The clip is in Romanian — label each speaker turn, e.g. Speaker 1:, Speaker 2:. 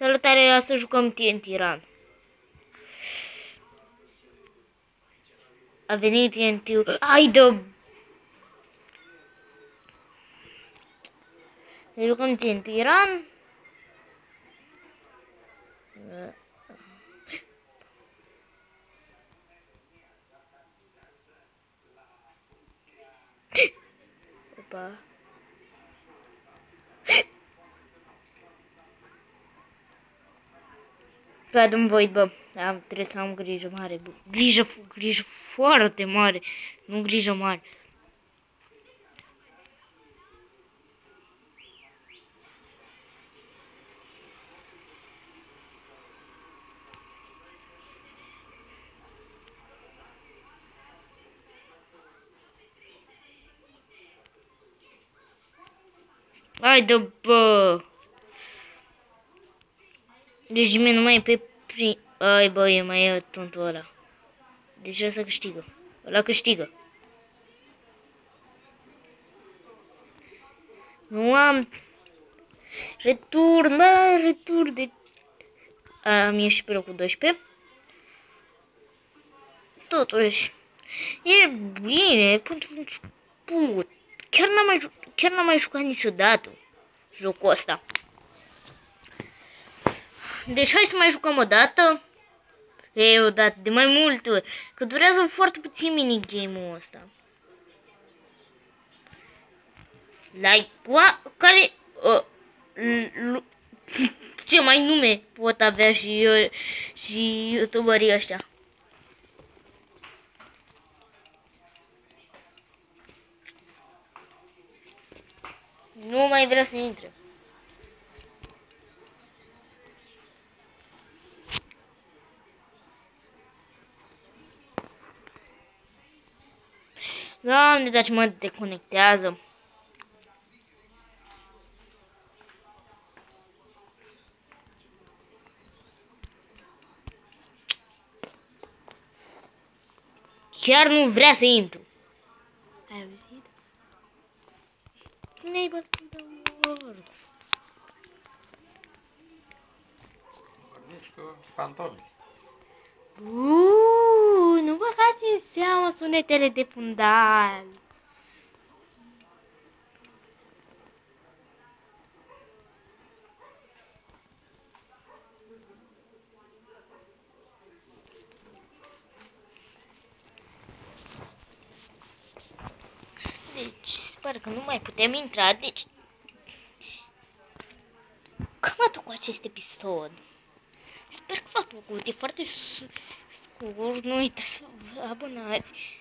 Speaker 1: Salutare, astăzi jucăm TNT Run. A venit TNT-ul. Ai de... Ne jucăm TNT Run. Opa. Bă, dă-mi void, bă. Trebuie să am grijă mare, bă. Grijă foarte mare. Nu grijă mare. Haide, bă. Deci nimeni nu mai e pe prim... Ai, bă, e mai e tontul ăla. Deci ăsta câștigă. Ăla câștigă. Nu am... Retur, mă, retur de... Am ieșit pe locul 12. Totuși, e bine pentru început. Chiar n-am mai jucat niciodată jocul ăsta. Deci hai să mai jucăm o dată. O dată, de mai multe ori. Că durează foarte puțin minigame-ul ăsta. Like, care... ce mai nume pot avea și youtuberii ăștia? Nu mai vrea să intre. Doamne, dar ce mă deconectează. Chiar nu vrea să intru. Ai auzit? Ne-ai bătut de ori.
Speaker 2: Vorbești cu fantomi.
Speaker 1: Nu băgați în seamă sunetele de fundal. Deci, sper că nu mai putem intra, deci... Cam atât cu acest episod. Sper că v-a plăcut, e foarte scurt, nu uitați să vă abonați.